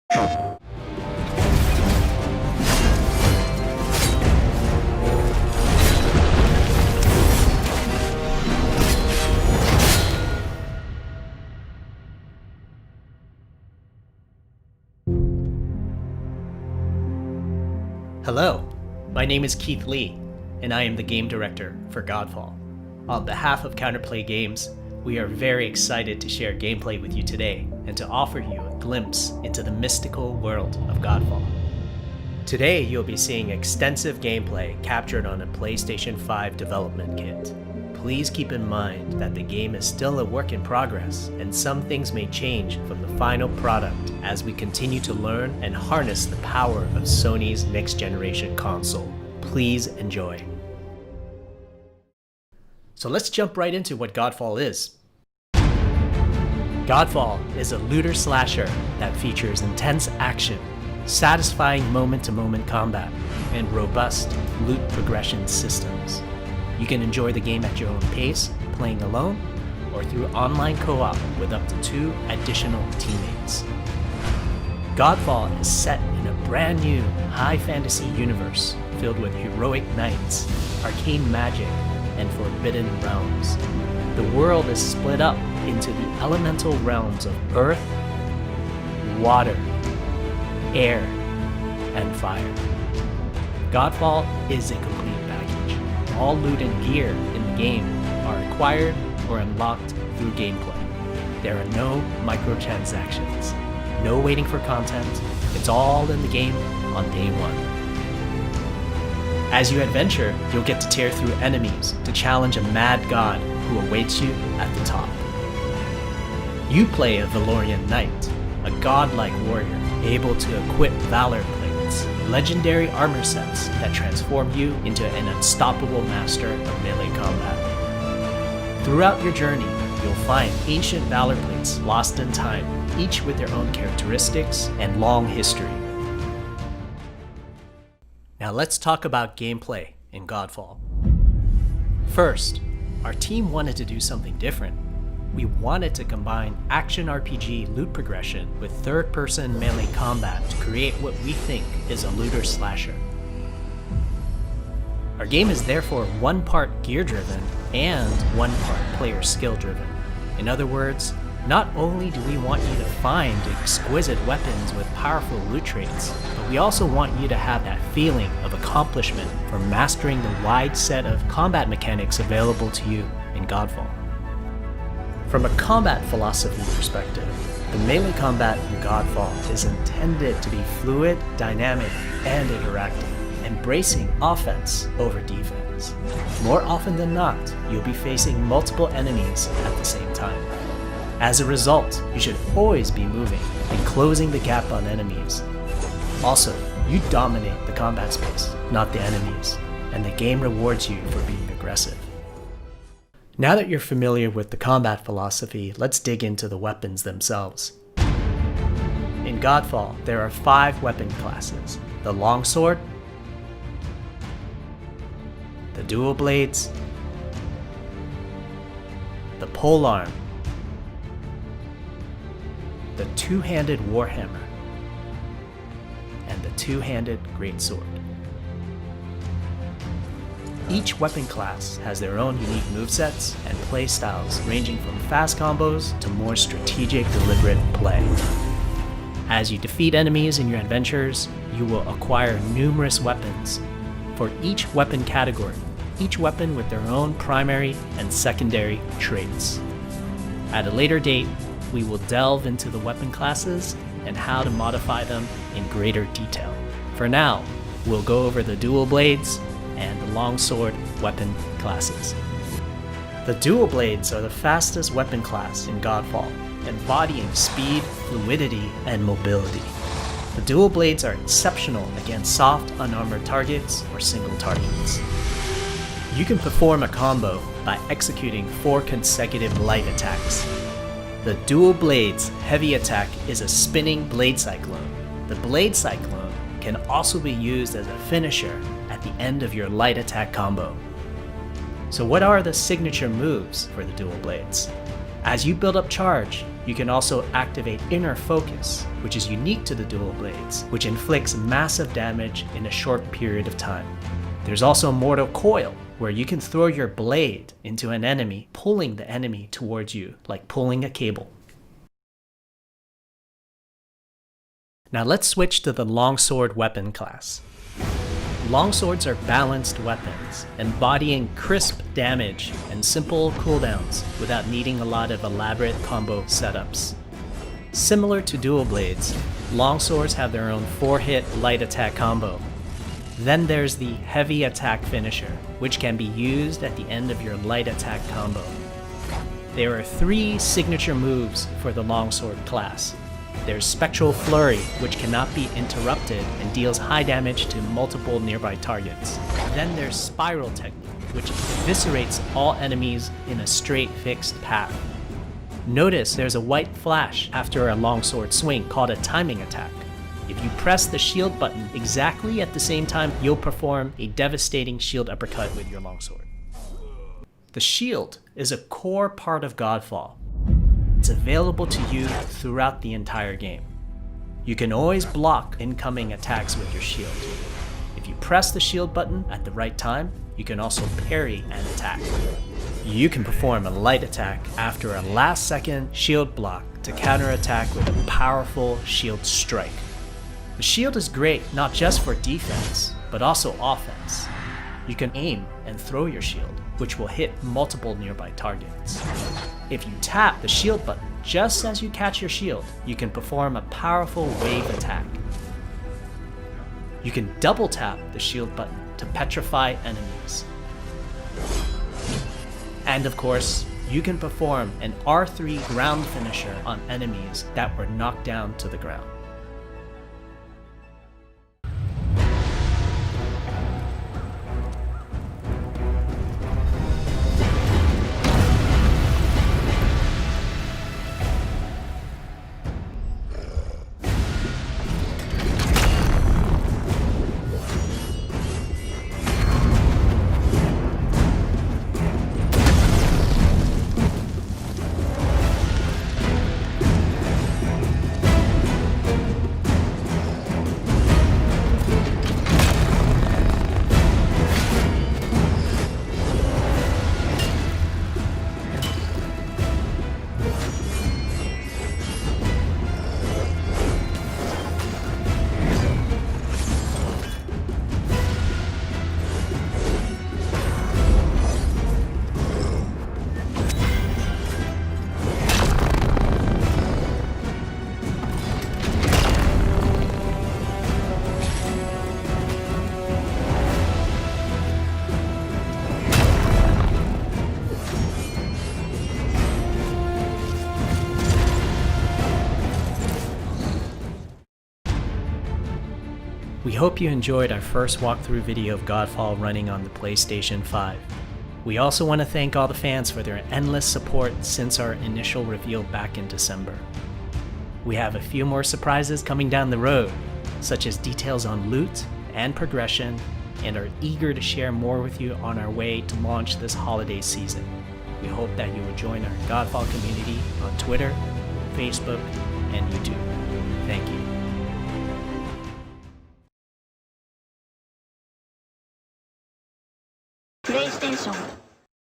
Hello, my name is Keith Lee, and I am the game director for Godfall. On behalf of Counterplay Games, we are very excited to share gameplay with you today and to offer you a glimpse into the mystical world of Godfall. Today, you'll be seeing extensive gameplay captured on a PlayStation 5 development kit. Please keep in mind that the game is still a work in progress, and some things may change from the final product as we continue to learn and harness the power of Sony's next-generation console. Please enjoy. So let's jump right into what Godfall is. Godfall is a looter slasher that features intense action, satisfying moment-to-moment combat, and robust loot progression systems. You can enjoy the game at your own pace, playing alone, or through online co-op with up to 2 additional teammates. Godfall is set in a brand new high fantasy universe filled with heroic knights, arcane magic, and forbidden realms. The world is split up into the elemental realms of earth, water, air, and fire. Godfall is a complete package. All loot and gear in the game are acquired or unlocked through gameplay. There are no microtransactions, no waiting for content. It's all in the game on day one. As you adventure, you'll get to tear through enemies to challenge a mad god who awaits you at the top. You play a Valorian knight, a godlike warrior able to equip valor plates, legendary armor sets that transform you into an unstoppable master of melee combat. Throughout your journey, you'll find ancient valor plates lost in time, each with their own characteristics and long history. Now let's talk about gameplay in Godfall. First, our team wanted to do something different. We wanted to combine action RPG loot progression with third-person melee combat to create what we think is a looter slasher. Our game is therefore one part gear-driven and one part player skill-driven. In other words, not only do we want you to find exquisite weapons with powerful loot traits, but we also want you to have that feeling of accomplishment for mastering the wide set of combat mechanics available to you in Godfall. From a combat philosophy perspective, the melee combat in Godfall is intended to be fluid, dynamic, and interactive, embracing offense over defense. More often than not, you'll be facing multiple enemies at the same time. As a result, you should always be moving and closing the gap on enemies. Also, you dominate the combat space, not the enemies, and the game rewards you for being aggressive. Now that you're familiar with the combat philosophy, let's dig into the weapons themselves. In Godfall, there are 5 weapon classes: the longsword, the dual blades, the polearm, the two-handed warhammer, and the two-handed greatsword. Each weapon class has their own unique movesets and playstyles ranging from fast combos to more strategic, deliberate play. As you defeat enemies in your adventures, you will acquire numerous weapons for each weapon category, each weapon with their own primary and secondary traits. At a later date, we will delve into the weapon classes and how to modify them in greater detail. For now, we'll go over the dual blades and the longsword weapon classes. The dual blades are the fastest weapon class in Godfall, embodying speed, fluidity, and mobility. The dual blades are exceptional against soft, unarmored targets or single targets. You can perform a combo by executing 4 consecutive light attacks. The dual blades heavy attack is a spinning blade cyclone. The blade cyclone can also be used as a finisher at the end of your light attack combo. So what are the signature moves for the dual blades? As you build up charge, You can also activate Inner Focus, which is unique to the dual blades, which inflicts massive damage in a short period of time. There's also Mortal Coil, where you can throw your blade into an enemy, pulling the enemy towards you, like pulling a cable. Now let's switch to the longsword weapon class. Longswords are balanced weapons, embodying crisp damage and simple cooldowns without needing a lot of elaborate combo setups. Similar to dual blades, longswords have their own 4-hit light attack combo. Then there's the heavy attack finisher, which can be used at the end of your light attack combo. There are 3 signature moves for the longsword class. There's Spectral Flurry, which cannot be interrupted and deals high damage to multiple nearby targets. Then there's Spiral Technique, which eviscerates all enemies in a straight fixed path. Notice there's a white flash after a longsword swing called a timing attack. If you press the shield button exactly at the same time, you'll perform a devastating shield uppercut with your longsword. The shield is a core part of Godfall. It's available to you throughout the entire game. You can always block incoming attacks with your shield. If you press the shield button at the right time, you can also parry an attack. You can perform a light attack after a last-second shield block to counterattack with a powerful shield strike. The shield is great not just for defense, but also offense. You can aim and throw your shield, which will hit multiple nearby targets. If you tap the shield button just as you catch your shield, you can perform a powerful wave attack. You can double tap the shield button to petrify enemies. And of course, you can perform an R3 ground finisher on enemies that were knocked down to the ground. We hope you enjoyed our first walkthrough video of Godfall running on the PlayStation 5. We also want to thank all the fans for their endless support since our initial reveal back in December. We have a few more surprises coming down the road, such as details on loot and progression, and are eager to share more with you on our way to launch this holiday season. We hope that you will join our Godfall community on Twitter, Facebook, and YouTube. Thank you. PlayStation